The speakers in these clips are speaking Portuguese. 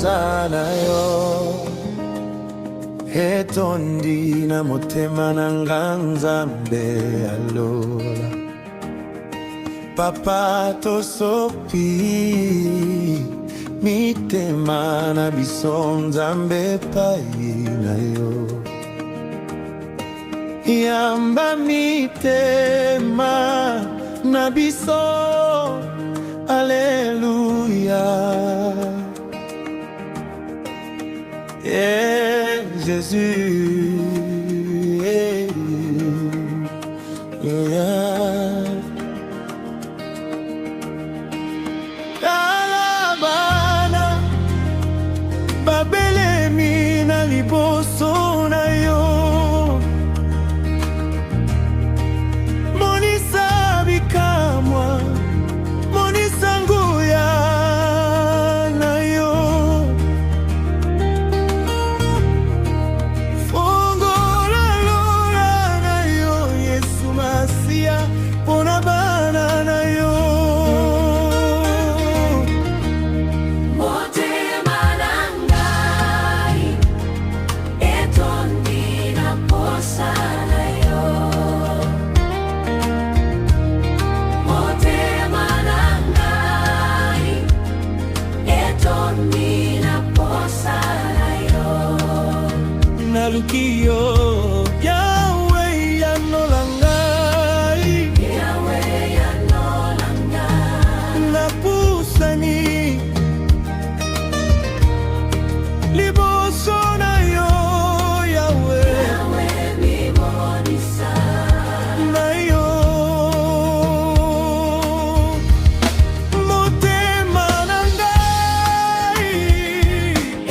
posa na yo. Etondi na motema na Nzambe alola. Papa tosopi mitema na biso Nzambe epai na yo. Yamba mitema na biso, Alléluia. Et Jésus, Alabana babelemi na liboso na yo. Monisa bikamwa, monisa nguya na yo. Fongola lola na yo, Yesu Masia, pona bana na yo. Motema na ngai, etondi na posa na yo. Motema na ngai, etondi na posa na yo. Naluki yo, Yahweh yanola ngai. Yahweh yanola ngai. Napusani liboso na yo, Yahweh. Yahweh mimonisa Na yo motema na ngai,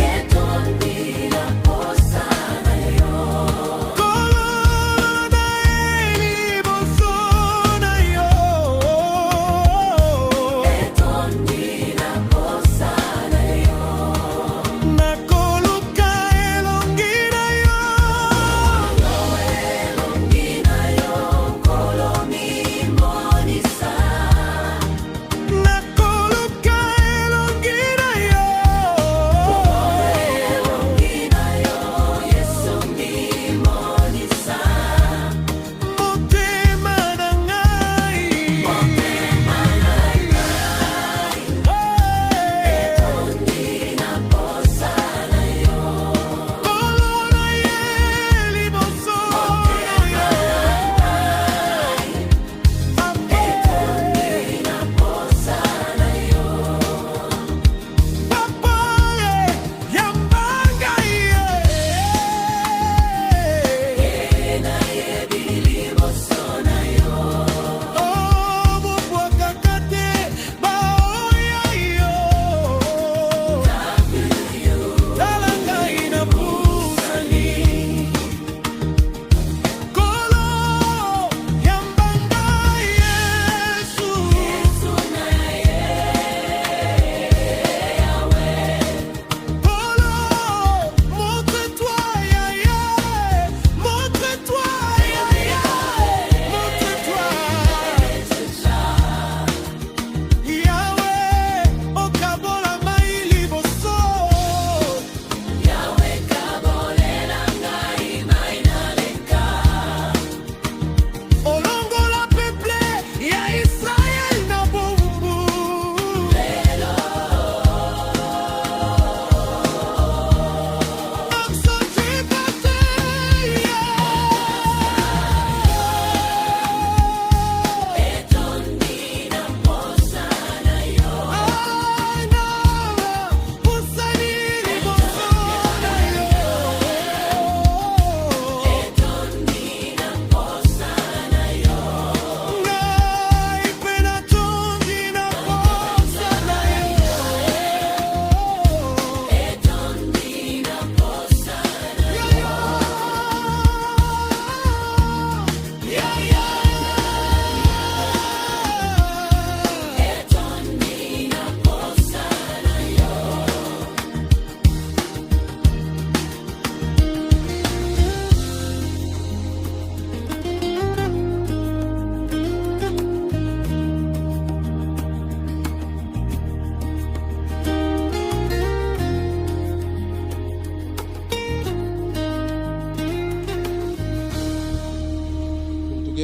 etondi na posa na yo.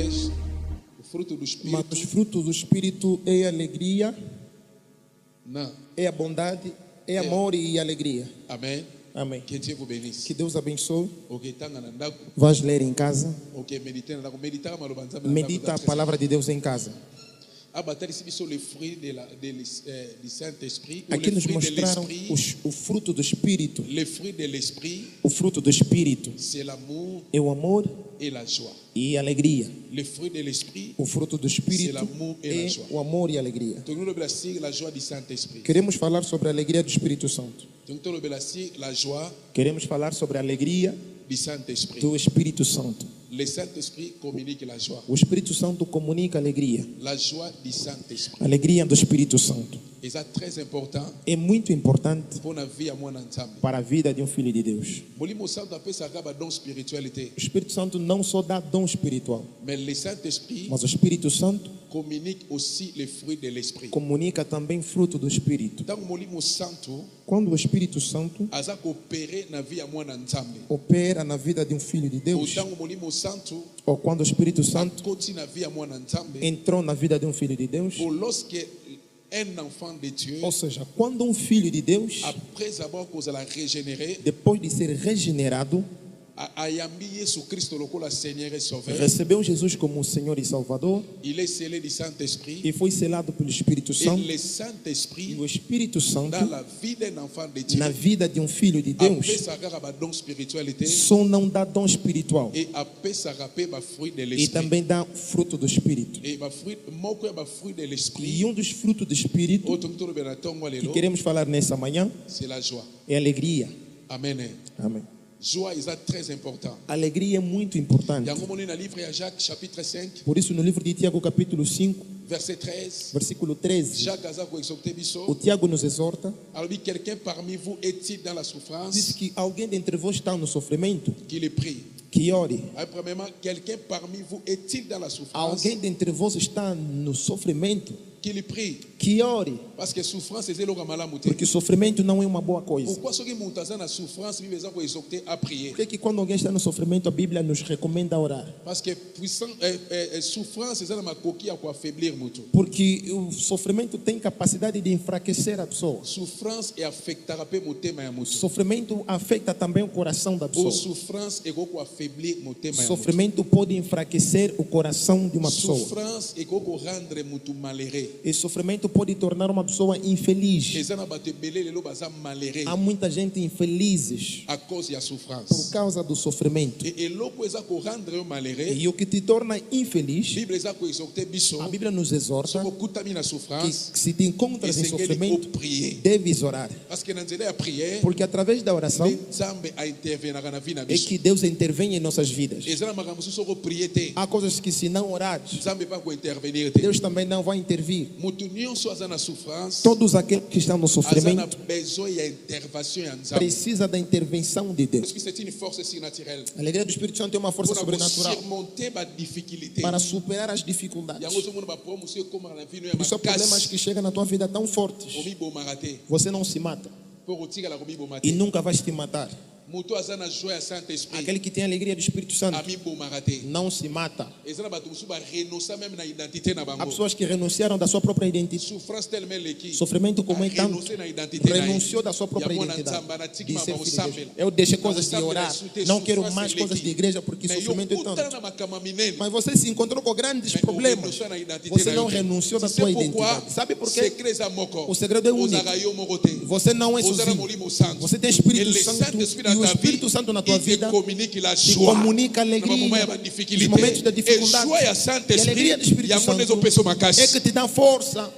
português, o fruto do Mas Espírito. os frutos do Espírito é alegria, Não. é a bondade, é amor e alegria. Amém. Amém. Que Dieu vous bénisse. Que Deus abençoe. Ok, tanga na ndako. Vais ler em casa. Ok, medite na ndako. Medita maloba nzambe na ndako. Medita a palavra de Deus em casa. Abatali sibiso les fruits du Saint-Esprit ou Aqui les nos fruits de mostraram l'Esprit. o fruto do Espírito. Les fruits de l'Esprit, O fruto do Espírito c'est l'amour é o amor et la joie. e a alegria. Les fruits de l'Esprit, O fruto do Espírito C'est l'amour et la é joie. o amor e a alegria. donc nous le blasir la joie du Saint-Esprit. Queremos falar sobre a alegria do Espírito Santo. Donc nous le blasir la joie Queremos falar sobre a alegria du Saint-Esprit. do Espírito Santo. Le Saint-Esprit communique la joie. O Espírito Santo comunica a alegria. La joie du Saint-Esprit. A alegria do Espírito Santo Et ça très important é muito importante pour la vie à moi ensemble. para a vida de um filho de Deus. Molimo Santo appelle ça un don spiritualité. O Espírito Santo não só dá dom espiritual, Mais le Saint-Esprit mas o Espírito Santo communique aussi les fruits de l'Esprit. comunica também fruto do Espírito. Dans Molimo Santo, Quando o Espírito Santo aza opérer na vie à moi ensemble. opera na vida de um filho de Deus, Autant Molimo Santo ou quando o Espírito Santo continue na vie à moi ensemble. entrou na vida de um filho de Deus, Pour lorsque un enfant de Dieu, ou seja, quando um filho de Deus, après avoir causé la régénérer, depois de ser regenerado, a yambi Yesu Christ lokola Seigneur et Sauveur, recebeu Jesus como Senhor e Salvador il est scellé du Saint-Esprit. e foi selado pelo Espírito Et Santo. le E Saint-Esprit, o Espírito Santo, dans la vie d'un enfant de Dieu, na vida de um filho de après Deus, ça a don spiritualité só não dá dom espiritual et après ça a fruit de e l'esprit. também dá fruto do Espírito. Et ba fruit moko ya ba fruit de l'esprit. E um dos frutos do Espírito Autant que le tongo que lelo, queremos falar nessa manhã c'est la joie. é alegria. Amen. Amém. Joie est très important. Alegria é muito importante. Yango moni na livre ya Jacques chapitre 5 Por isso, no livro de Tiago, capítulo 5, verset 13, versículo 13, Jacques aza ko exhorter o biso. Tiago nos exorta, Alors quelqu'un parmi vous est-il dans la diz souffrance que alguém dentre vós está no sofrimento, qu'il est prie. que ore. Alors, premièrement, quelqu'un parmi vous est-il dans la souffrance Alguém dentre vós está no sofrimento, qu'il prie. que ore. Parce que souffrance c'est loka malamu te. Porque sofrimento não é uma boa coisa. Pourquoi ceux qui montent dans la souffrance, Bible eza ko exhorter à prier? Por que quando alguém está no sofrimento, a Bíblia nos recomenda orar? Parce que souffrance c'est na makoki a ko affaiblir mutu. Porque o sofrimento tem capacidade de enfraquecer a pessoa. Souffrance et affectera pe motema ya mutu. Sofrimento afeta também o coração da Ou pessoa. souffrance et ko affaiblir motema ya mutu. Sofrimento pode enfraquecer o coração de uma pessoa. Souffrance et ko rendre mutu malheureux. E sofrimento pode tornar uma pessoa infeliz. Eza na bato ebele lelo baza malheureux Há muita gente infelizes à cause ya por souffrance. causa do sofrimento. Et eloko eza ko rendre yo malheureux. E o que te torna infeliz, Bible eza ko exhorter biso. a Bíblia nos exorta Soko kutami na que souffrance. se te encontras em Esengeli sofrimento, ko prier. deves orar. Parce que na nzela ya prière, Porque através da oração Nzambe a intervenaka na vie na é biso. que Deus intervém em nossas vidas. Eza na makambo mosusu oko prier te. Há coisas que se não orares, Nzambe pa ko intervenir te. Deus também não vai intervir. Mutu nyonso aza na souffrance, Todos aqueles que estão no aza na sofrimento besoin ya intervention ya Nzambe. precisa da intervenção de Deus. Parce que c'est une force surnaturelle. A alegria do Espírito Santo é uma força Pour sobrenatural surmonter ba difficulté. para superar as dificuldades. Yango zo mona ba problème musu ekoma na vie no ya Porque são problemas makasi. que chegam na tua vida tão fortes. Omi bomaka te. Você não se mata Pour otikala komi bomaka e te. nunca vais te matar. Mutu aza na joie ya Saint-Esprit. Aquele que tem a alegria do Espírito Santo Ami bomaka te. não se mata. Eza na bato musu ba renoncer même na identité na Há bango. pessoas que renunciaram da sua própria identidade. Souffrance tellement leki. Sofrimento como é tanto, renoncer na identité na ye. renunciou da sua própria Ya mwana identidade. Nzamba na tiki De mama ser filho de Deus. osambela. Eu deixei Na coisas de osambela orar. esute Não quero souffrance mais coisas leki. de igreja porque Mais sofrimento yo é kutana tanto. na makama minene. Mas você se encontrou com grandes Mais problemas. orenuncia na identité Você na não yo te. renunciou da Tu sua sais pourquoi? identidade. Sabe por quê? Secret eza moko. O segredo é único. Ozaka yo moko te. Você não é Ozana sozinho. molimo santo. Você tem Espírito Et le Santo Saint-Esprit e dans o ta Espírito vie, Santo na tua il te vida communique la te joie. comunica a Na alegria mamãe ya nos difficulté. momentos de Et dificuldade. joie ya E a Saint-Esprit, alegria do Espírito yango ndezo Santo pesa é makasi. que te dá força,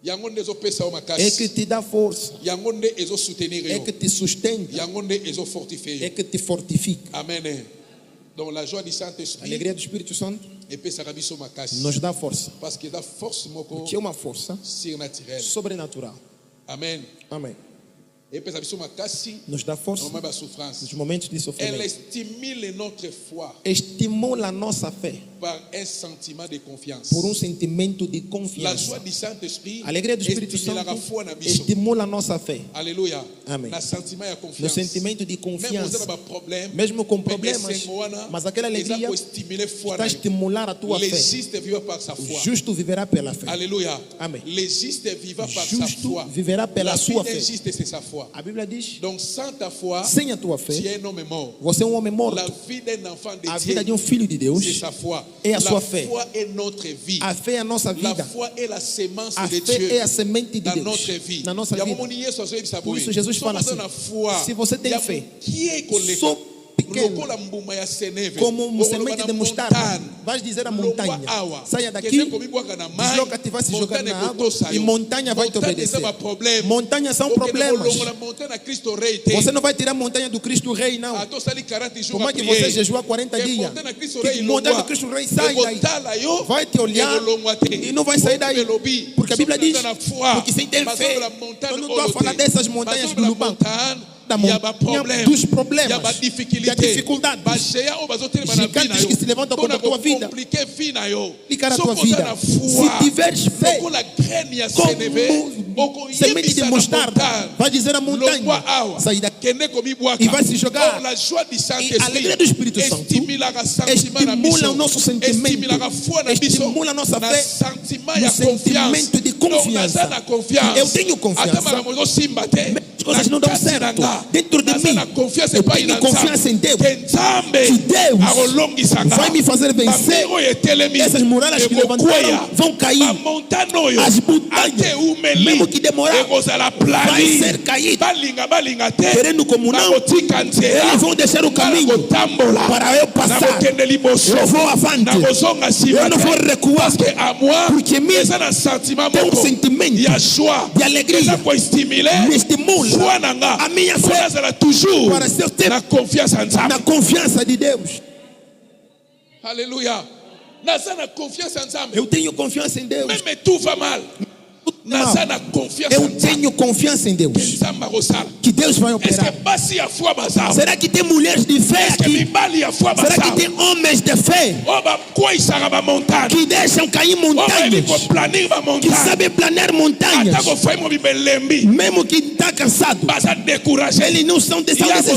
Yango ndezo pesa é makasi. que te dá força, Yango nde ezo soutenir é yo. que te sustenta, Yango nde ezo fortifier é yo. que te fortifica. Amen. Donc la joie du A Saint-Esprit alegria do Espírito Santo epesaka biso makasi. nos dá força, Parce que la force moko que é uma força surnaturelle. sobrenatural. Amen. Amém. epesa biso makasi nos dá na força moment ya souffrance. nos momentos de Elle sofrimento. stimule notre foi Estimula a nossa fé par un sentiment de confiance. por um sentimento de La confiança. joie du Saint-Esprit A alegria do Espírito estimulera Santo a foi na biso. estimula a nossa fé. Alléluia. Amém. Na sentiment ya No confiance. sentimento de Même confiança. vous avez un problème, Mesmo com mais problemas, esse moana, mas aquela eles alegria vão estimular foi está na a estimular a tua Le fé. juste vivra par sa O foi. justo viverá pela fé. Alléluia. Amém. Le juste vivra par sa Justo foi. viverá pela La sua vie fé. d'un juste, c'est sa foi. A Bíblia diz: Donc sans ta foi, sem a tua tu fé, es un homme mort. você é um homem morto. La vie d'un enfant de A vida de Dieu, um filho de c'est Deus sa foi. é a La sua fé. foi est notre vie. A fé é a nossa La vida. foi est la sémence A de fé Dieu é a semente de dans Deus notre vie. na nossa E a vida. momento Yesu azoi bisa Por boye. isso Jesus fala Soki assim, oza na foi, se você tem ya fé, mokie koleka, só pequeno, lokola mbuma ya seneve, como uma okoloba semente na de mostarda, montagne, vais dizer à longwa montanha: awa, saia daqui, kende komibwaka na mai, desloca-te, vai se jogar montagne na água ekotosa e yo. montanha vai te Montagne obedecer. eza ba problème. Montanhas são Okende problemas. kolongola montagne na Kristo rei te. Você não vai tirar a montanha do Cristo Rei, não. Atosali 40 jours Por a mais que prier. você jejuar 40 Que dias, montagne na Kristo que rei montanha longwa. do Cristo Rei sai daí. Ekotala yo, Vai te olhar ekolongwa te. e não vai sair daí. Elobi, Porque a Bíblia soki diz: naza na foi, porque sem ter fé, bazola montagne eu não estou a oyo falar te. dessas montanhas Bazola do Luban, da da montanha, montanha dos problemas, ya ba da difficulté, dificuldade, bacheya oyo bazotelema na gigantes vida na que se levantam contra a tua vida, compliquer vie na yo. complicar a tua Soki oza vida. na Se foi, tiveres fé, lokola graine ya como seneve, semente de okoyebisa na mostarda, montagne, vai dizer à montanha: longwa awa, sai daqui. kende komibwaka. E vai se jogar. Or, la joie du E a alegria do Espírito Santo estimulaka sentiments na estimula biso, o nosso sentimento, estimulaka foi na biso, estimula a nossa na fé, sentimento no ya sentimento de confiance. Donc, confiança. naza na confiance. Eu tenho confiança. Ata makambo ezosimba te. As coisas não dão Na kati na certo. nga, Dentro de naza mim, na confiança eu epai tenho na confiança em Deus. Que Nzambe Que Deus akolongisa nga. vai me fazer vencer. Bambingo etelemi, Essas muralhas que ekokweya. levantaram vão cair. Bamontane oyo, As montanhas, ate umeli, mesmo que demorar, ekozala vai plani. ser caído. Balinga te. Querendo como não, Bakotika nzela. eles vão deixar o caminho Nakotambola. para eu passar. Nakokende liboso. Eu vou avante. Nakozonga Eu nsima não te. vou recuar. Parce que à moi, Porque mim eza na sentiment tem moko sentimento ya joie, de alegria. eza koestimuler Me estimula foi na nga. a minha Mpo fé nazala toujours para ser tempo na confiance en Nzambe. na confiança de Deus. Alléluia. Naza na confiance en Nzambe. Eu tenho confiança em Deus. Même tout va mal. Naza na confiance en Eu Nzambe. tenho confiança em Deus. Nzambe akosala. Que Deus vai Est-ce operar. que basi ya foi bazala? Será que tem mulheres de fé Est-ce que aqui? mibali ya foi Será que bazala? tem homens de fé Oyo bakweyisaka bamontagne. que deixam cair Oyo bayebi montanhas? koplanir Que bamontagne. sabem planear montanhas? Ata kofai mobimba elembi. Mesmo que está cansado, Baza découragé. eles não são desescorados.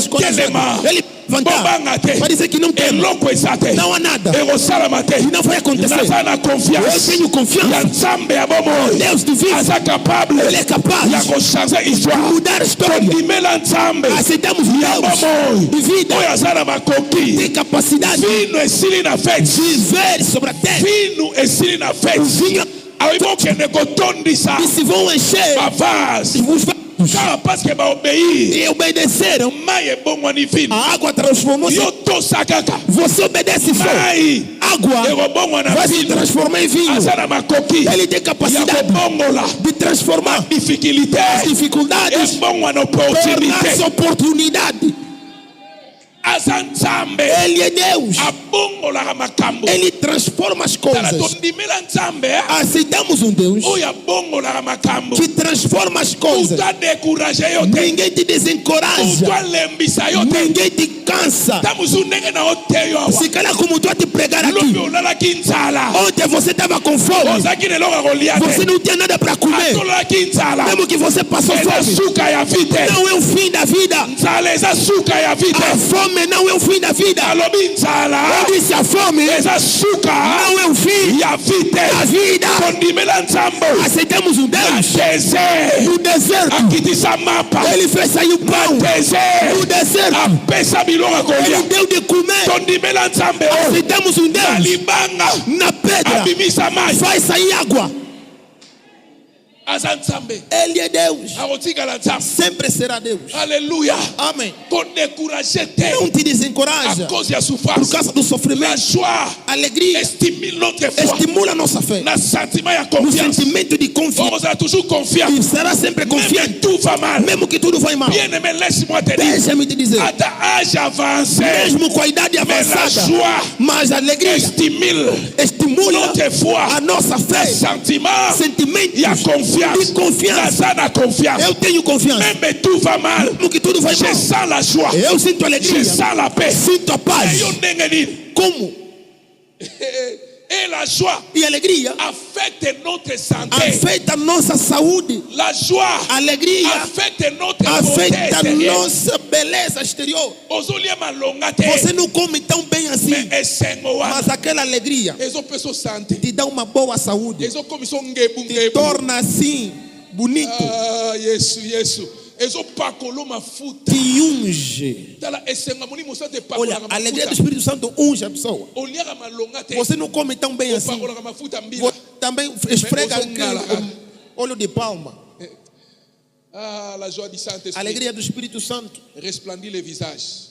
Ele levantar Bobanga te. para dizer que não tem, Eloko eza te. não há nada, ekosalama te. e não vai acontecer. Naza na Eu confiance tenho ya confiança. Nzambe ya bomoi. Deus do vivo, Aza capable Ele é capaz ya kochange de histoire. mudar a história. Kondimela Nzambe Aceitamos ya Deus bomoi de vida, oyo aza na makoki. tem capacidade Vino esili na fete. de ver sobre a terra. Vino esili na fete. Vinho Aoyi bokende kotondisa que se vão encher bavase os vasos kaka parce que baobéir. e obedeceram. Mai ebongwani vino. A água transformou-se. Yo tosa kaka. Você obedece fé. Mai Água ekobongwa na vai se vino. transformar em vinho. Aza na makoki Ele tem ya capacidade kobongola de transformar difficulté as dificuldades ebongwa na tornar-se opportunité. oportunidade. Aza Nzambe Ele é Deus. abongolaka makambo. Ele transforma as Tala coisas. tondimela Nzambe Aceitamos um Deus oyo abongolaka makambo. que transforma as coisas. Uto adécouragé yo te. Ninguém te Uto desencoraja. alembisa yo te. Ninguém te cansa. Tamuzu ndenge na oteyo awa. Se calhar como tu a te pregar Lobi aqui. olalaki nzala. Ontem você estava com fome. Ozaki na eloko ya kolia Você te. não tinha nada para comer. Atololaki nzala. Mesmo que você passou Eza fome. suka ya vi te. Não é o fim da vida. Nzala eza suka ya vi te. A fome não é o fim da vida. Alobi nzala Eu disse a fome eza suka não é o fim ya vi te. da vida. Tondimela Nzambe Aceitamos um na Deus désert. no deserto. Akitisa mapa Ele fez sair o na pão désert. no deserto. Apesa biloko ya kolia. Ele deu de comer. Tondimela Nzambe oyo Aceitamos um na Deus libanga na pedra. abimisa mai. Faz sair água. Aza Nzambe Ele é Deus. akotikala Nzambe. Sempre será Deus. Alléluia. Amém. Kodécouragé te Não te à desencoraja cause ya por souffrance. causa do La sofrimento. joie Alegria estimule notre foi. estimula a nossa fé. Na sentiment ya No confiance. sentimento de confiança. On sera toujours confiant. E será sempre Même confiante. tout va mal. Mesmo que tudo vai mal. Bien-aimé, laisse-moi te dire. Deixa-me te dizer. À ta âge avancé, Mesmo com a idade mais la avançada. joie Mas a alegria estimule estimula estimula notre foi, a nossa fé, sentiment, sentimentos il y a confiance. de confiança. Naza confiance. Eu tenho confiança. Même tout va mal. No que tudo vai Je mal. sens la joie. Eu sinto Je alegria. sens la paix. Sinto a paz. Et yo ndenge nini? Como? Et la joie E a alegria affecte notre santé. afeta a nossa saúde. La joie A alegria affecte notre beauté afeta a extérieure. nossa beleza exterior. Ozolia malonga te. Você não come tão bem assim, Mais esengo wana. mas aquela alegria Ezo peso santé. te dá uma boa saúde. Ezo comissão ngebu Te ngebu. torna assim, bonito. Ah, Yesu. Ezo pakolo mafuta. Te unge. Tala esenga muni musante Olha, pakola a alegria do mafuta. Espírito Santo unge a pessoa. Oliaga malonga te. Você não come tão bem assim. Pakola mafuta mbila. Você também esfrega Mas você não aquele óleo de palma. Ah, la joie du A Saint-Esprit. alegria do Espírito Santo Resplendit les visages.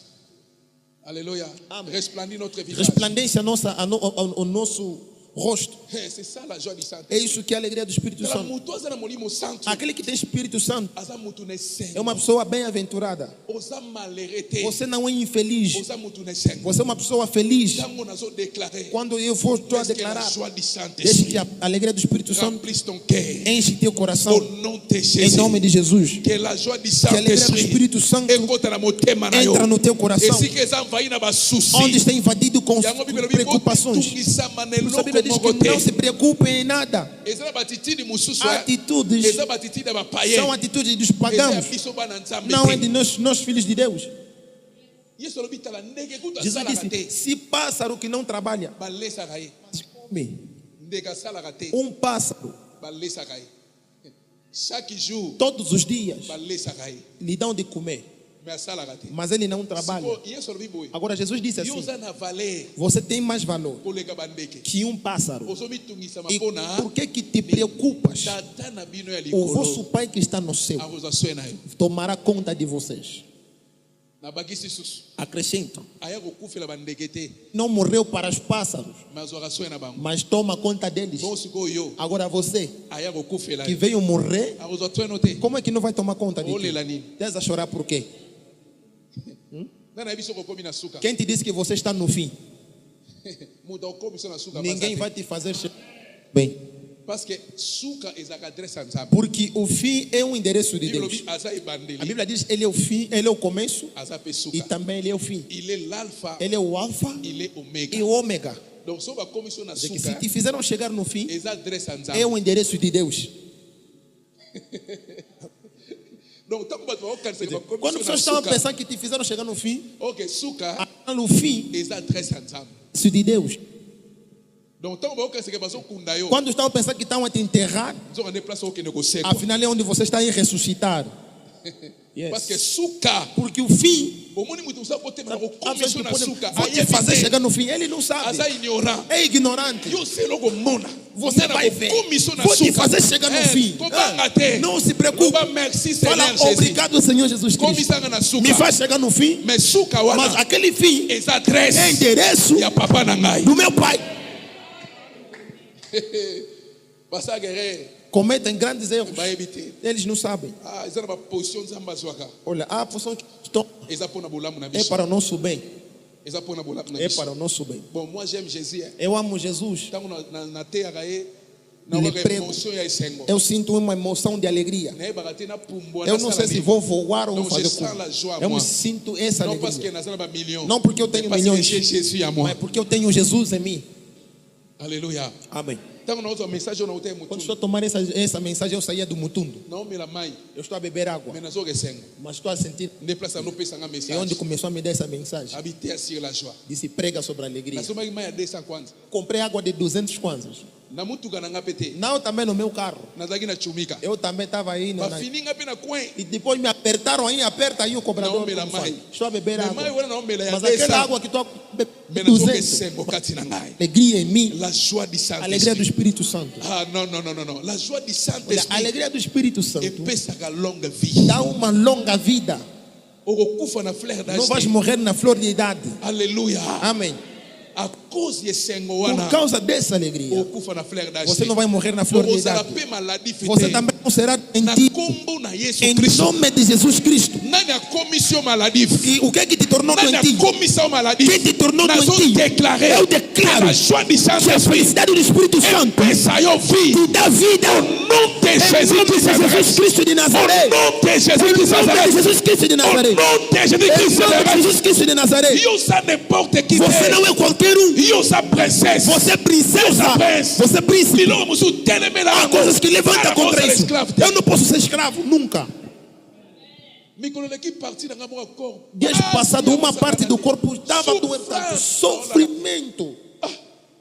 Alléluia. Amen. Resplendit notre visage. resplandece o nosso rosto. C'est ça la joie du É Saint-Esprit. isso que é a alegria do Espírito Tala Santo. mutu aza na molimo santo. Aquele que tem Espírito Santo Aza mutu ne é sengo. uma pessoa bem-aventurada. Oza malheureux te. Você não é infeliz. Oza mutu ne sengo. Você é uma pessoa feliz. Tango nazo déclarer. Quando eu for estou a Est-ce que la declarar, joie du deixe Saint-Esprit que a alegria do Espírito Santo remplisse ton cœur. enche teu coração. Au nom de Em Jésus. nome de Jesus. Que la joie du Que a alegria do Saint-Esprit Espírito Santo ekota na motema na yo. entra no teu coração. Esi que eza envahi na basusi. Onde está invadido com Yango Bíblia lobi preocupações. botungisama na Por isso a eloko Bíblia diz moko que não se te. preocupe em nada. Eza na batitidi mosusu. Atitudes Eza batitidi ya bapaye. são atitudes dos Eza ya pagãos. biso bana nzambe Não é te. de nós filhos de Deus. Yesu alobi tala ndenge kutu Jesus asalaka disse: te. se pássaro que não trabalha, Balesaka ye. mas come. Ndenge asalaka te. Pássaro, Balesaka ye. Chaque jour, todos os dias, balesaka ye. lhe dão de comer, Mais asalaka te. mas ele não trabalha. Siko, Yesu alobi boye. Agora Jesus disse Yo assim: oza na valeur você tem mais valor koleka bandeke. que pássaro. Ozomitungisa E mapona. por que te preocupas? Tata na bino ya O vosso likolo. Pai que está no céu Akozwa swe na yo. tomará conta de vocês. Nabakisi susu. Acrescentam: Aya kokufela bandeke te. não morreu para os pássaros, Mais azwaka swe na bango. mas toma conta deles. Bon sikoyo. Agora você Aya kokufela que yo. veio morrer, Akozwa swe no te. como é que não vai tomar conta de ti? Olela nini? Deve chorar por quê? Nana yebi soko komi na suka. Quem te disse que você está no fim? Muta okomi so na suka. Ninguém basa vai te. te fazer chegar bem. Parce que suka ezaka adresse ya Nzambe. Porque o fim é um endereço de Biblia Deus. lobi aza A ebandeli. Bíblia diz: Ele é o fim, Ele é o começo Aza pe e suka. também Ele é o fim. Il est l'alpha. Ele é o alfa Il est omega. e o ômega. Donc so bakomi so na Quer dizer que suka. se te fizeram chegar no fim, Eza adresse ya é Nzambe. o endereço de Deus. Donc tango bato bakokanisa bakomi Quando so pessoas na estavam suka. pensando que te fizeram chegar no fim, Ok, suka no fim, eza adresse ya Nzambe. isso de Deus. Donc tango bakokanisa ke bazokunda yo. Quando estavam pensando que estavam a te enterrar, Nzokande place okende kosekwa. afinal é onde você está a ir ressuscitar. Parce que suka. Porque o fim, Omoni mutu musa potema na as kokomi pessoas so que na podem suka. vão te fazer chegar no fim, ele não sabe. Aza ignorant. É ignorante. Yo selo komona. Você vai ver. Kokomi so na Vou te suka. fazer chegar no fim. Kobanga te. Não se preocupe. Koba merci Seigneur Fala Jésus. obrigado, Senhor Jesus Cristo. Komisanga na suka. Me faz chegar no fim, Mais suka mas wana. aquele fim Eza é adresse endereço ya papa na ngai. do meu Pai. Basa guerre. Cometem grandes erros. Bayebi te. Eles não sabem. Ah, eza na ba position Nzambe azwaka. Olha, a posição que estão Eza pona bolamu na é biso. para o nosso bem. Eza pona bolamu na É biso. para o nosso bem. Bon, moi j'aime Jésus. Eu amo Jesus. Tango na teyaka ye. Na Le waka prego. emotion ya esengo. Eu sinto uma emoção de alegria. Nayebaka te na pumbwa Eu não sei se vou voar ou vou Donc, je fazer sens la joie, como. Eu moi. me sinto essa Non parce que alegria. naza na ba millions. Não porque eu tenho Mais parce milhões, que j'ai Jésus à mas moi. é porque eu tenho Jesus em mim. Alléluia. Amém. Tango na outra message na uta Quando mutu. estou a tomar essa mensagem, eu saía do mutundo. Na omela mai. Eu estou a beber água, Mais nazo esengo. mas estou a sentir. Nde place no pesa nga É onde message. começou a me dar essa mensagem. Habiter sur la joie. Disse: prega sobre a alegria. Nasomaki mai ya 200 kwanza. Comprei água de 200 kwanzas. Na mutuka na nga pete. Não, também no meu carro. Nazaki na chumika. Eu também estava aí. Bafini nga pe na coin. E depois me apertaram aí, aperta aí o cobrador. Não, mela como faz. mai. Estou a beber Mais água. mai wana na omela ya Mas aquela 200. água que estou a beber, Mais nazo 200. esengo kati na ngai. Alegria em mim, La joie du a alegria do Saint-Esprit. Espírito Santo. Ah non, non, non, non, non. La joie du Olha, a Saint-Esprit alegria do Espírito Santo epesaka longue vie. dá uma longa vida. Okokufa na fleur Não vais d'âge. morrer na flor de idade. Alléluia. Amém. À cause yesengo Por wana causa dessa alegria, okufa na fleur d'âge você não vai morrer na flor de okozala idade. pe maladif Você te também não será na mentido. kombo na Yesu Em Kristo. nome de Jesus Cristo. Nani akomisi yo maladif? E o que é que te tornou Nani doentio? akomisa yo maladif? Quem te tornou Nazo doentio? déclarer Eu declaro la joie du que a Saint-Esprit felicidade do Espírito Santo epesa yo vie te dá vida. au nom de Em Jésus nome de de Jesus Nazareth. Cristo de Au Nazaré. nom de Jésus Em de nome de Nazareth. Jesus Cristo de Au Nazaré. nom de Jésus Em de nome de Nazareth. Jesus Cristo de Nazaré. Yo sa n'importe qui Você não te. é qualquer um. Yo sa princesse. Você é princesa. Você é príncipe. Biloko musu telemela Há yango. coisas que levantam Nana contra kozala isso. esclave te. Eu não posso ser escravo, nunca. Mikolo leki parti na ngamo corps. Desde o passado, uma parte do corpo estava doente. Sofrimento.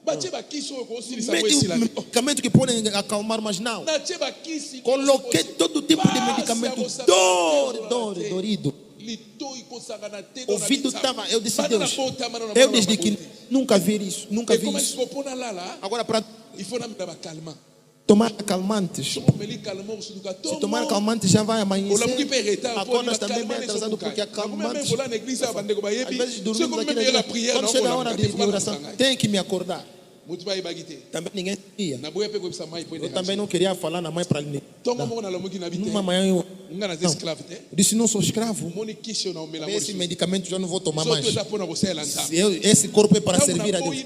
Batie bakisi oyo kosilisa Mete esila. medicamento que podem acalmar, mas não. Natie bakisi. Coloquei todo tipo de medicamento. Dorido. Litoi kosangana te. Ouvido estava, eu disse, Deus, eu desde que nunca vi isso, nunca vi Como isso. est-ce qu'on peut là? Agora, para Il faut namener ba calmant. tomar calmantes, Meli calmant sur duka. se tomar calmantes já vai Ola amanhecer. muki pe retard. Acordas também bem atrasado, porque a calmantes, Vola na église abandeko ba às yebi. vezes Se dormimos como aqui me na la igreja, prière quando chega a hora de oração, tem. tem que me acordar. Mutu ba yebagite. Também ninguém ia. Na boya pe ko bisa mai po Eu também não queria falar na mãe para ele. Tongo mo na lomuki na bite. Uma manhã eu Nga na esclave te. disse, não sou escravo. Moni kisho na omela mo. Esse medicamento já não vou tomar So mais. tu eza pona ko sela nta. Esse corpo é para servir a Deus.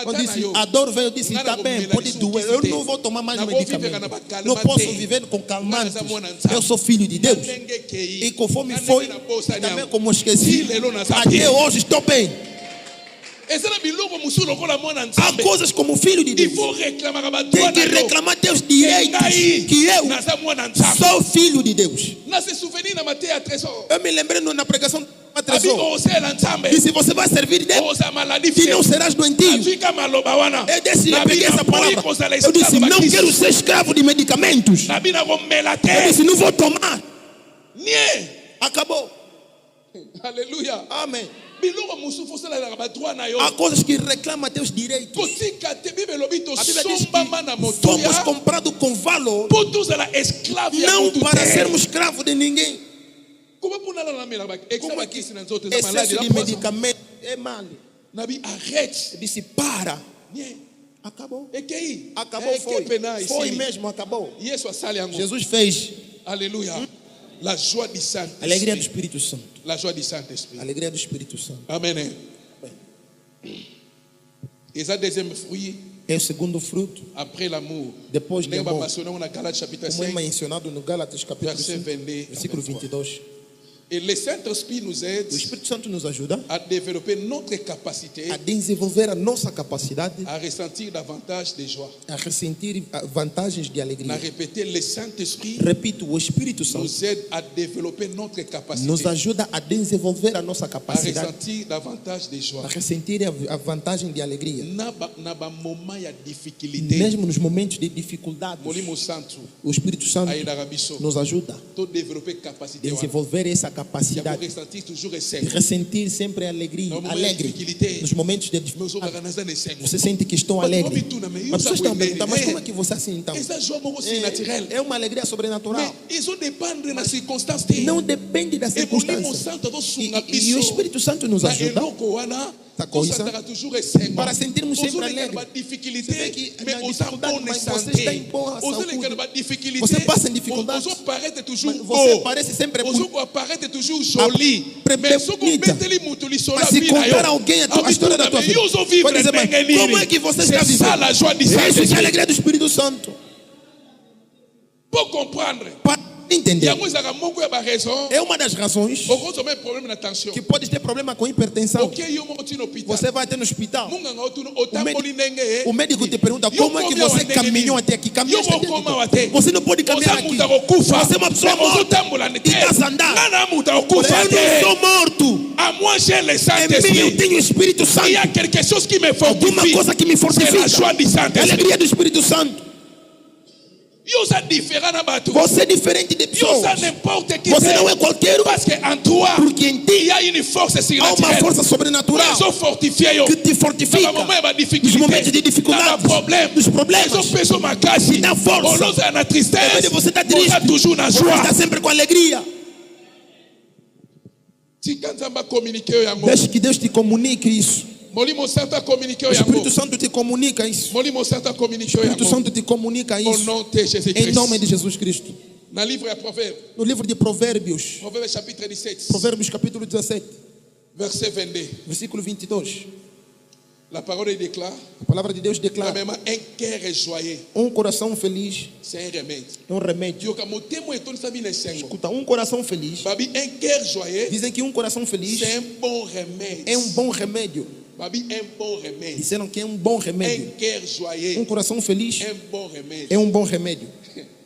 Eu disse, a dor veio, eu disse, está bem, pode doer. Eu não vou tomar mais medicamento. Não posso viver com calmantes. Eu sou filho de Deus. E conforme foi, também como esqueci, até hoje estou bem. Há coisas como filho de Deus. Tem que reclamar teus direitos. Que eu sou filho de Deus. Eu me lembrei na pregação do Matresor. Disse, você vai servir Deus e não serás doentio. Eu disse, eu peguei essa palavra. Eu disse, não quero ser escravo de medicamentos. Eu disse, não vou tomar. Acabou. Aleluia. Amém. Há Há coisas que reclamam teus direitos. A Bíblia diz que fomos comprados com valor, não para sermos escravos de ninguém. Como excesso de medicamento é mal. Eu disse, para. Acabou. Acabou, foi mesmo, acabou. Jesus fez. Aleluia. La joie du Saint-Esprit. Alegria do Espírito Santo. La joie du Saint-Esprit. Alegria do Espírito Santo. Amen. Et ça, deuxième fruit, É o segundo fruto, après l'amour. depois de amor, On a Galates chapitre como é 5, mencionado no Gálatas capítulo verset 5, 22. versículo 22. Et le Saint-Esprit nous aide O Espírito Santo nos ajuda à développer notre capacité a desenvolver a nossa capacidade à ressentir davantage de joie. a ressentir vantagens de On a alegria. répété, le Saint-Esprit Repito, o Espírito Santo nous aide à développer notre capacité nos ajuda a desenvolver a nossa à capacidade ressentir davantage de a joie. ressentir a vantagem de alegria. Na ba moment ya difficulté, Mesmo nos momentos de dificuldade, Molimo Santo o Espírito Santo aidara biso nos ajuda to développer a capacité wana. desenvolver essa Ya capacidade pour ressentir toujours de esengo. ressentir sempre a alegria, No momento de alegre. dificuldade, Nos momentos de Mais dificuldade, ozoka na esengo. você sente que estão Mas alegres. vamos tudo, mas As pessoas estão a isso perguntar, mas é como é que você é assim então? Essa joie moko si naturel. É uma alegria sobrenatural. Mais ils ont dépendre na circonstance te. Não depende da E Molimo circunstância. Santo azosunga E o biso. Espírito Santo nos Na ajuda eloko wana Essa coisa, tosataka toujours esengo. para sentirmos sempre Ozoleka na alegres. ba Você vê difficulté, que mais na oza dificuldade, bonne mas você está em santé. boa Ozoleka saúde. na ba difficulté, Você passa em dificuldade, ozo paraître toujours mas você beau. parece sempre Ozo apparaître toujours joli. Pre- Mais soko bonita. beteli mutu lisolo Mas se vida yo. contar alguém a história da tua vida, Yo zo vivre pode dizer, mas ndenge como é nini? que você está C'est ça la joie vivendo? du Isso é a Saint-Esprit. alegria do Espírito Santo. Pour comprendre. Para entender. Yango ezaka moko ya ba raison. É uma das razões Okozoma problème na tension. que pode ter problema com hipertensão. Ok, yo moko tina hôpital. Você vai ter no hospital. Munganga otuno otamboli ndenge. O médico te pergunta como é que você caminhou até aqui. Caminhaste até aqui. Você não pode caminhar aqui. Você é uma pessoa morta. E está a andar. Eu não sou morto. À moi j'ai le Em mim eu Saint-Esprit. tenho o Espírito Santo. Il y a quelque chose qui me Alguma fortifie. coisa que me C'est la fortifica. joie du É a Saint-Esprit. alegria do Espírito Santo. Yo ça différent na bato. Você é diferente de Yo pessoas. ça n'importe qui. Você não é qualquer um. Parce que en toi Porque em il ti y a une force há uma surnaturelle. força sobrenatural Ils ont fortifié yo. que te fortifica. Dans les Nos momentos de dificuldade, nos problemas, Ils ont fait son makasi. na força. On ose na Ao invés tristesse. de você estar On a triste, toujours na você joie. está sempre com alegria. Tika nzamba communiquer yango. Deixe que Deus te comunique isso. Molimo Santo communiqué O au Espírito Yango. Santo te comunica isso. Molimo Santo O communiqué au Espírito Yango. Santo te comunica Au isso. nom de Em Jésus-Christ. nome de Jesus Cristo. Dans le livre à Proverbe, No livro de Provérbios, Proverbe chapitre 17, Provérbios capítulo 17, verset 22. versículo 22. La parole déclare, A palavra de Deus declara: même un cœur joyeux, coração feliz c'est un remède. é remédio. Dieu comme témo et ton sabi ne sengo. Escuta, coração feliz. Babi un cœur joyeux, Dizem que coração feliz c'est un bon remède. é bom remédio. Babi un bon remède. Disseram que é bom remédio. Un cœur joyeux, Coração feliz un bon remède. é bom remédio.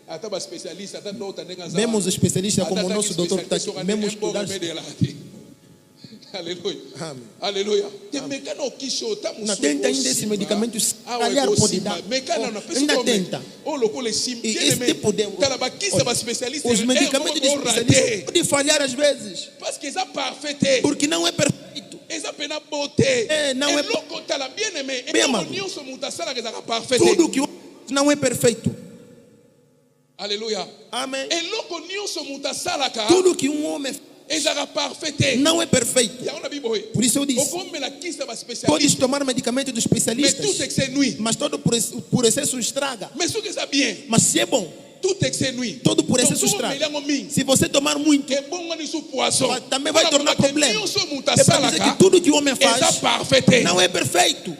Até os especialistas, até doutor, Mesmo os especialistas, como o nosso doutor está aqui, mesmo os estudados. Aleluia. Amém. Aleluia. Tem mecano que show, tá Não tenta ainda esse medicamento, se calhar pode dar. Ainda tenta. E esse tipo de... Os medicamentos de especialistas podem falhar às vezes. Porque não é perfeito. Não é bem amado. Tudo que não é perfeito. Aleluia. Amém. Tudo Tudo que homem não é perfeito. Por isso eu disse: podes tomar medicamento dos especialistas, mas todo por excesso estraga. Mas se é bom, todo por excesso estraga. Se você tomar muito, também vai tornar problema. É para dizer que tudo que o homem faz não é perfeito.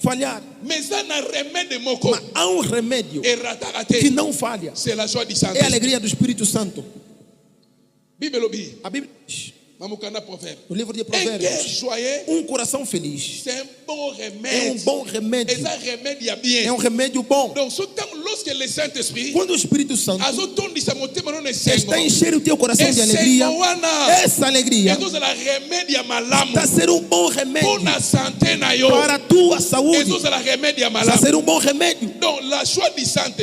Falhar. Mas há remédio que não falha. É a alegria do Espírito Santo. A Bíblia diz, no livro de Provérbios, coração feliz é bom remédio. É remédio bom. Quando o Espírito Santo está enchendo o teu coração de alegria, essa alegria está a ser bom remédio para a tua saúde. Está a ser bom remédio.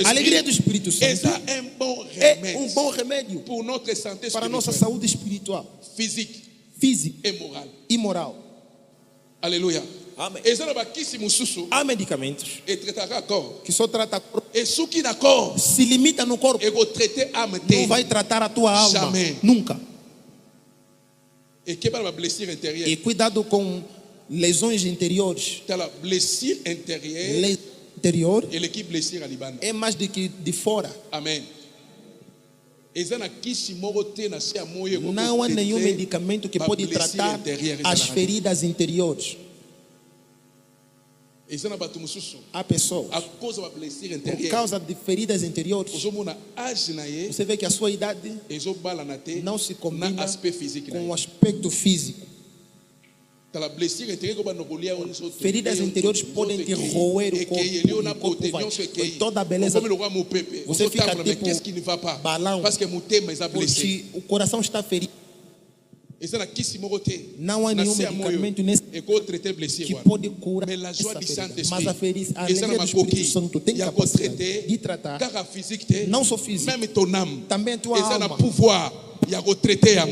A alegria do Espírito Santo é bom remédio para a nossa saúde espiritual, física e moral. Aleluia. Amém. Há medicamentos que só tratam o corpo. Se limita no corpo, não vai tratar a tua alma. Jamais. Nunca. E cuidado com lesões interiores. Lesão Interior interior é mais do que de fora. Amém. Não há nenhum medicamento que pode tratar as feridas interiores. Há pessoas, por causa de feridas interiores, você vê que a sua idade não se combina com o aspecto físico. Feridas interiores podem te roer o corpo vai, toda a beleza. Você fica tipo balão, porque o coração está ferido. Não há nenhum medicamento nesse que pode curar essa ferida. Mas a alegria do Espírito Santo tem capacidade de tratar não só físico, também a tua alma,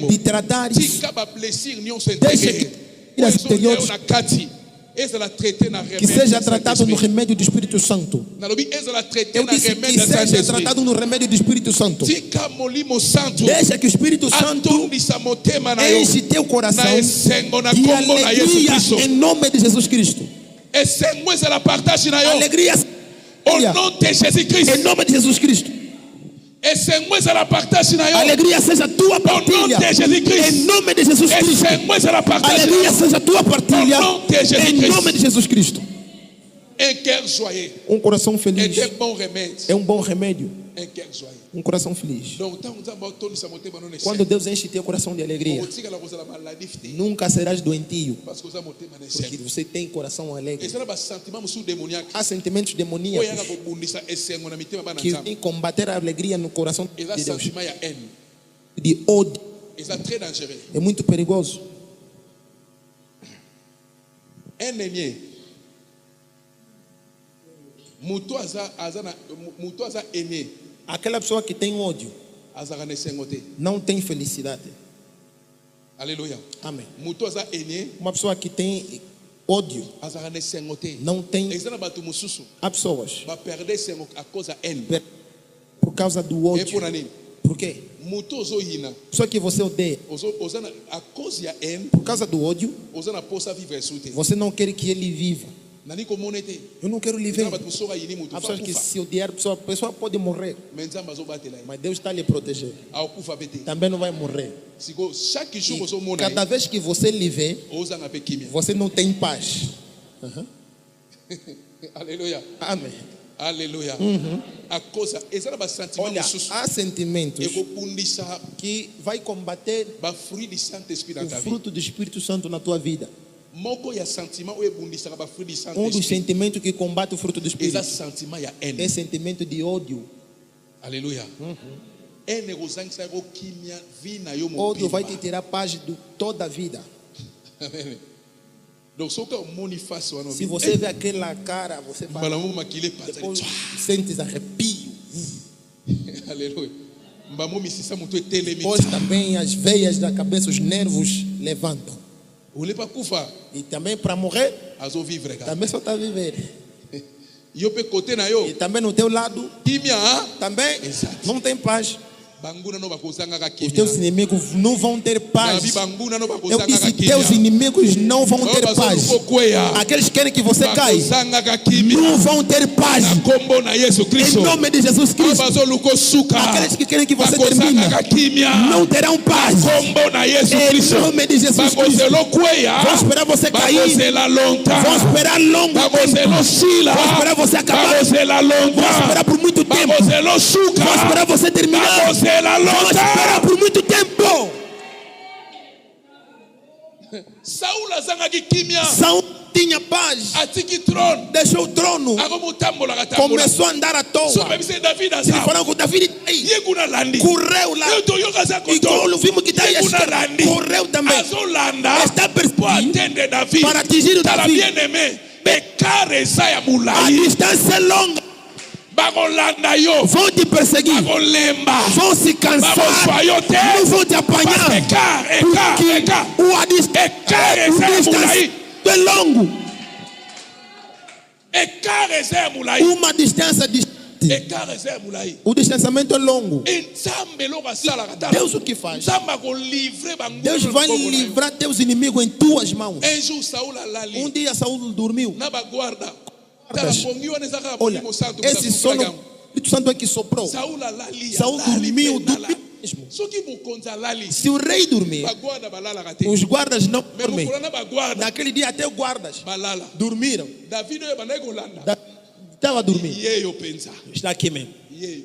de tratar isso. Deixa que seja tratado no remédio do Espírito Santo. Eu disse que seja tratado no remédio do Espírito Santo. Deixa que o Espírito Santo enche teu coração de alegria em nome de Jesus Cristo. Alegria em nome de Jesus Cristo. Alegria seja tua partilha em nome de Jesus Cristo. Alegria seja tua partilha em nome de Jesus Cristo. Coração feliz é bom remédio. Coração feliz. Quando Deus enche teu coração de alegria, nunca serás doentio, porque você tem coração alegre. Há sentimentos demoníacos que vêm combater a alegria no coração de Deus. De ódio. É muito perigoso. Aquela pessoa que tem ódio não tem felicidade. Aleluia. Amém. Uma pessoa que tem ódio não tem. Há pessoas por causa do ódio. Por quê? Moto zo yina. Só que você odeia. A cause ya haine. Por causa do ódio, Oza na posa vivre sute. você não quer que ele viva. Nani ko monete. Eu não quero lhe ver. Na batu soga yini mutu. Há pessoas que se odiar, a pessoa pode morrer. Menzamba zo batela. Mas Deus está a lhe proteger. A okufa bete. Também não vai morrer. Siko chaque jour ozo mona. Cada vez que você lhe vê, Oza na pe kimia. você não tem paz. Alléluia. Amém. Alléluia. A cause eza na ba sentiment Olha, mususu. há sentimentos Eko pundisa que vai combater ba fruit du Saint-Esprit dans o ta vie. fruto do Espírito Santo na tua vida. Moko ya sentiment o ebundisa ba fruit du Dos Saint-Esprit. sentimentos que combate o fruto do Espírito Eza sentiment ya haine. é sentimento de ódio. Alléluia. Haine kozangisa ko kimia vi na yo Ódio vai te mobimba. tirar paz de toda a vida. Amen. Donc soka moni face wana. Se você vê aquela cara, você fala, Malamu makile pata. depois sentes arrepio. Alléluia. Mbamo misisa mutu etelemi. Depois também as veias da cabeça, os nervos levantam. Ole pa kufa E também para morrer, azo vivre ka. também só está a viver. Yo pe côté na yo. E também no teu lado, Kimia também Exato. não tem paz. banguna no bakozanga ka Os teus kimia. inimigos não vão ter paz. Nabi banguna no Eu bakozanga disse, ka teus kimia. inimigos não vão ter paz. Aqueles que querem que você caia, Bakozanga ka kimia. não vão ter paz. Na kombo na Yesu Em Kristo. nome de Jesus Cristo. Bazo luko suka. Aqueles que querem que você Bakozanga ka termine, kimia. não terão paz. Kombo na Yesu Em Kristo. nome de Jesus Cristo. Bakozelo kweya. Vão esperar você cair. Bakozela longa. Vão esperar longo Bakozelo tempo. sila. Vão esperar você acabar. Bakozela Vão longa. esperar por muito tempo. Bakozelo suka. Vão esperar você terminar. Bakozela Vão esperar longa. por muito tempo. Saul azangaki kimia. Saul tinha paz. Atiki throne. Deixou o trono. Akomutambola katambola. Começou a andar à toa. So bebise David Eles asa. falaram com David. Ei, Yekuna landi. correu lá. Eu tô yoga za E quando vimos que está aí a Yekuna esquerda, landi. correu também. Azolanda. Está Pour perseguindo atteindre David. para atingir o Tala David. bien aimé. Bekare sa ya A mulai. distância é longa. Bakolanda yo. Vão te perseguir. Bakolemba. Vão se cansar. Bakoswa yo te. Não vão te apanhar. Porque o a distância é longo. Ekare sa ya mulai. Uma distância distante. Ekare sa ya mulai. O distanciamento é longo. Nzambe loko asala katala. Deus o que faz? Nzambe akolivre bango. Deus vai livrar teus inimigos em tuas mãos. Un jour Saul alali. Dia Saul dormiu. Na baguarda. Tala pongi wana zaka Olha, pongi santo. esse sono, o Espírito Santo é que soprou. Saul alali. Saul dormiu mesmo. Soki mukonza alali. Se o rei dormir, Baguarda balala kate. os guardas não Mais dormem. mukula na baguarda Naquele dia até os guardas balala. dormiram. David yo bandai kolanda. Estava dormindo. Ye yo penza. Está aqui mesmo. Ye.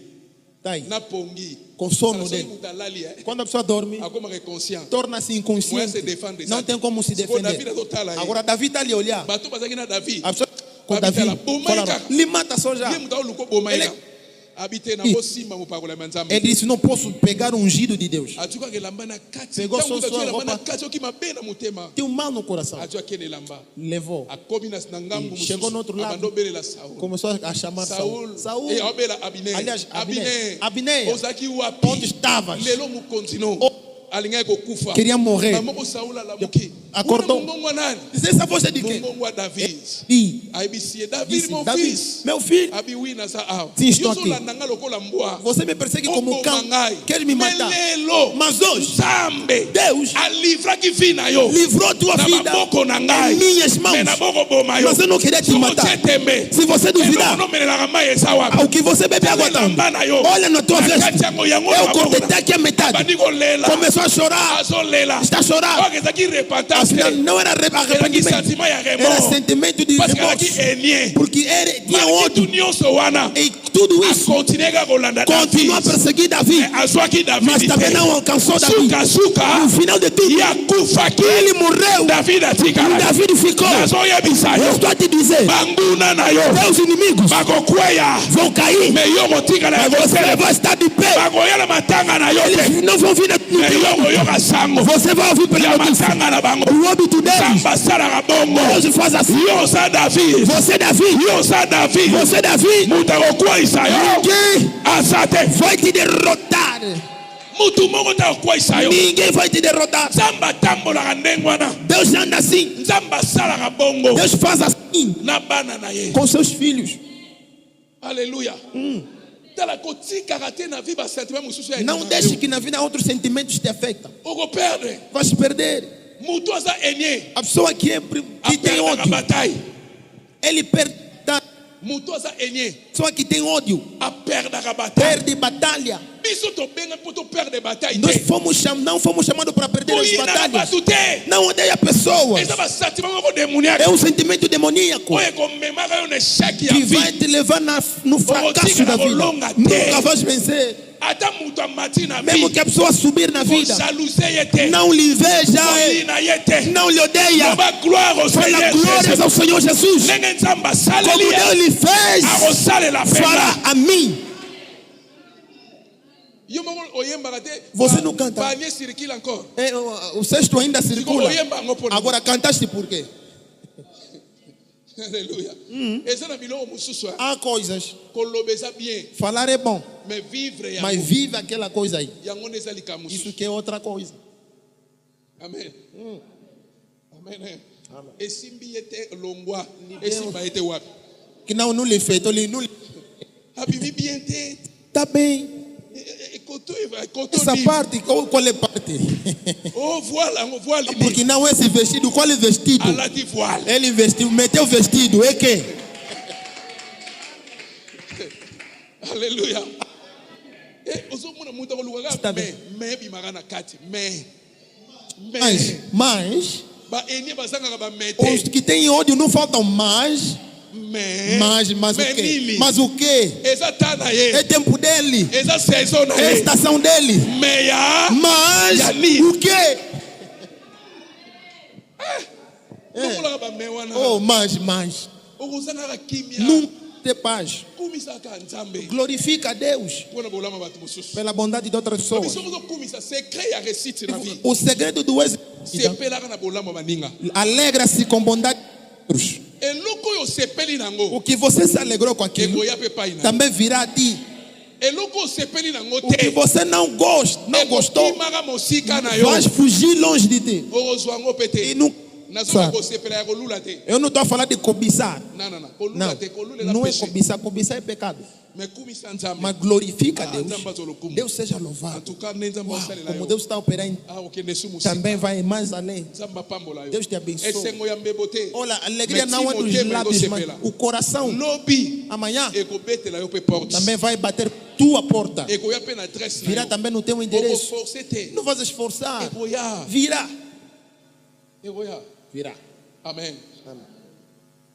Está aí. Na pongi. Com sono Soki dele. mutalali Quando a pessoa dorme, akoma conscient. torna-se Moya se inconsciente. défendre. Não tem como se David defender. azotala ye. Agora Davi está ali a olhar. Bato bazaki na David. A pessoa com Babitala, Davi bomaika. falaram, lhe mata só já. Ye muta uluko bomaika. Ele- Habite na Ih. bosima mupakola manzambe. Ele disse, não posso pegar o ungido de Deus. Atuka ke lamba na kati. Pegou Tangu sua atuka lamba na roupa. kati oki mabe na mutema. Tem um mal no coração. Atuka kene lamba. Levou. Akomi na ngambu E chegou no outro lado. Abando belela Saul. Começou a chamar Saul. Saul. E abela Abner. Aliás, Abner. Abner. Ozaki wapi. Onde estavas? Lelo mukonzino. Oh. Alinga kokufa. Queria morrer. Mamoko Saul alamuki. Acordou. Mungu nani? Diz, essa voz é de quem? Mungu wa David. E Aibisie David disse, mon Davi, fils. meu filho, Abi wina sa ao. Sim, estou aqui. Nanga lokola mbwa. você me persegue como cão. Obomangai. Quer me matar. Melelo. Mas hoje, Nzambe. Deus Alivra ki vina yo. livrou tua Na vida maboko na em ngai. minhas mãos. Me na boko boma yo. Mas eu não queria te Soko matar. tietembe. Se você duvidar, No menelaka mai esa wapi. ao que você bebe água tanto, olha na tua veste. Eu cortei aqui a metade. Bandi kolela. Começou a chorar. Azolela. Está a chorar. Okezaki repentance. Afinal, não era Elaki arrependimento. sentiment ya Era remords. sentimento de Parce que elaki remorso. enie. Porque ele tinha Malgré tout ódio. nyonso wana. E tudo isso Akontinue kaka kolanda continua a David. perseguir Davi. Azwaki Mas David também te. não alcançou Davi. Suka. No final de tudo, Yakufaki. ele morreu. David atikala. Davi ficou. Nazoyebisa Eu yo. estou a te dizer, Banguna na yo. teus inimigos Bakokweya. vão cair. Me yo kotikala ya Mas você kosele. vai estar de pé. Bakoyala matanga na yo te. Eles não vão vir no Me teu yo ombro. koyoka sango. Você vai ouvir pela Ya notícia. matanga na bango. O óbito deles. Samba asalaka bongo. Deus faz assim. Yo sa David. Você, Davi. Yo sa David. Você, Davi. Mutu akokweyisa yo. Ninguém Asate. vai te derrotar. Mutu moko ta akokweyisa yo. Ninguém vai te derrotar. Nzambe atambolaka ndenge wana. Deus anda assim. Nzambe asalaka bongo. Deus faz assim Na bana na ye. com seus filhos. Alléluia. tala kotikaka te na vie basentiment mosusu ya Não deixe que na vida outros sentimentos te afetem. okoperdre Vai se perder. moto aza enye A pessoa que tem aperdaka ódio, bataille ele perde. A moto aza enye pessoa que tem ódio aperdaka bataille perde batalha. biso tobenga mpo toperdre bataille Nós te não fomos chamados para perder as oyinaka batalhas. bato te Não odeia pessoas. eza basentiment moko demoniaque É um sentimento demoníaco oyo ekomemaka yo na échec ya que vie vai te levar no fracasso da vida. Nunca vais vencer. ata moto amati na Mesmo vie que a pessoa subir na vida, kojaluse ye te não lhe inveja, koyina ye te não lhe odeia. loba gloire au Fala Seigneur glórias Jésus ao Senhor Jesus. ndenge nzambe Como asaleli Deus ye lhe fez, akosalela fará mpenza a mim. yo moko oyembaka te Você não canta. panier circule encore O sexto ainda circula. oyemba yango mpona Agora cantaste por quê? Alléluia. eza na biloko mosusu Há coisas. koloba eza bien Falar é bom, mais vivre mas yango vive aquela coisa aí. yango nde eza likambo Isso mosusu que é outra coisa. amen amen esimbi ye te longwa esimba ye te wapi Que não lhe fez. Não lhe... abimi bien te Tá bem. koto Essa nini parte, qual é a parte? oh voile yango voile nini Porque não é esse vestido. Qual é o vestido? alati voile Ele vestiu, meteu o vestido. É que? Alléluia. ozomona moto akolukaka Está me bem. me ebimaka na kati me Mas baenie bazangaka bame os te que têm ódio não faltam mais. Mas o me quê? nini Mas o quê? eza ta na É ye tempo dele. eza saison na É a ye estação dele. me ya Mas Yani. o quê? okolaka bame wana Oh, mas okozangaka kimia nunca tem paz. kumisaka nzambe Glorifica a Deus mpona bolama bato mosusu pela bondade de outras pessoas. biso kozokumisa secret ya réussite na vie O segredo do êxito sepelaka na bolama baninga alegra-se com bondade de outros. eloko oyo osepeli nango O que você se alegrou com aquilo ekoya mpe epai na yo. também virá a ti. eloko oyo osepeli nango O que te você não gostou, ekokimaka mosika na yo vai fugir longe de ti. okozwa yango mpe E te não, nazoka kosepela ya kolula te eu não estou a falar de cobiçar. nanana kolula Não, te kolula eza não é péché cobiçar. Cobiçar é pecado. me kumisa nzambe Mas glorifica a Deus. nzambe azolokumu Deus seja en louvado. tout cas nde nzambe asalela Como yo Deus está operando, okende su mosika também vai mais além. nzambe apambola yo Deus te abençoe. esengo ya mbebo te Olha, a alegria Mas não é dos Timoteu lábios, mandou mas sepela. o coração lobi amanhã ekobetela yo mpe porte também vai bater tua porta. ekoya mpe na adresse Virá na yo também no teu endereço. okoforce te Não vais esforçar. ekoya Virá. ekoya Virá. amen Amém.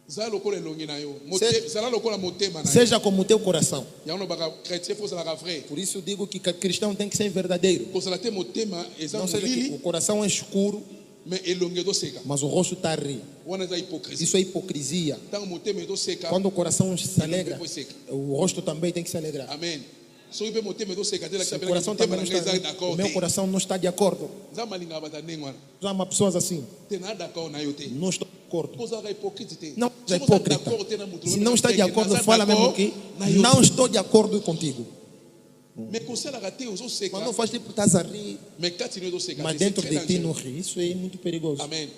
zala lokola elongi na yo Se- zala lokola motema na yo Seja como o teu coração. yango nobaka chrétien fo ozalaka vrai Por isso eu digo que cristão tem que ser verdadeiro. kozala te motema eza Não seja que o molili coração é escuro, me elongi ezoseka mas o rosto está a rir. wana eza hypocrisie Isso é hipocrisia. ntango motema ezoseka Quando o coração se alegra, elongi eseka o rosto também tem que se alegrar. amen soki mpe motema ezoseka te Se lakisa o mpe coração motema também na não ngai eza está, o d'accord meu te coração não está de acordo. nzambe alingaka bato ya ndenge wana Já há pessoas assim, te na d'accord na yo te não estou de acordo. kozalaka hypocrite te Não é Soki oza hipócrita. d'accord te na moto Se não está de acordo, naza fala mesmo d'accord que na yo não te. estou de acordo contigo. me kosalaka te ozoseka Quando faz tipo, estás a rir, me kati no ezoseka mas te, c'est dentro très de ti não dangereux. ri. Isso é muito perigoso. amen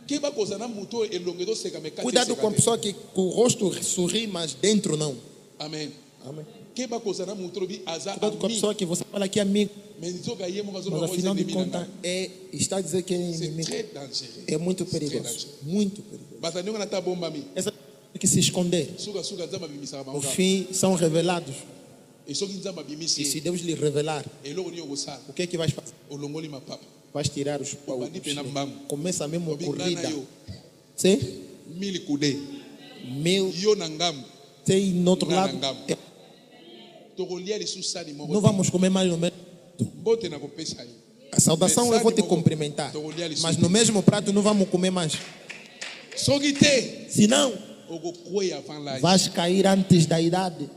keba kozala na moto oyo elongi ezoseka me kati Cuidado com a eseka te. pessoa que com o rosto sorri, mas dentro não. amen Amém. keba kozala na moto lobi aza Cuidado com a ami pessoa que você fala que é amigo, me nzoka ye moko mas azoloba afinal de ennemi na contas ngai. está a dizer que é c'est inimigo. très dangereux É muito très perigoso. dangereux. Muito perigoso. bato ndenge na ta bombami Essa tem que se esconder. sukasuka nzambe abimisaka No bango fim, são revelados. e soki nzambe E abimisi se ye Deus lhe revelar, eloko nini okosala o que é que vais fazer? olongoli mapapa Vais tirar os paus. Obandi pena mbangu. Começa mesmo a Obi ngai na corrida. yo Sim? 1000 kude Meu yo na ngambo tem no outro Lá na lado. ngambo. tokolia lisusu sani moko Não te. vamos comer mais no mesmo. mbote na kopesa ye A saudação eu vou te cumprimentar. Mas no mesmo prato não vamos comer mais. soki te Senão, okokweya avant l'âge vais cair antes da idade.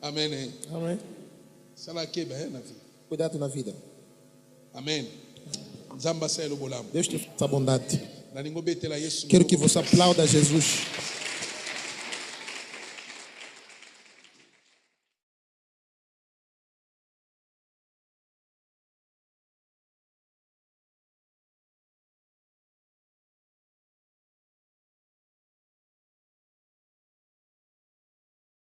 amen eh. Amém. sala keba ye na vie Cuidado na vida. amen nzambe asalela bolamu Deus te faça bondade. nalingi obetela yesu Quero que você aplauda Jesus.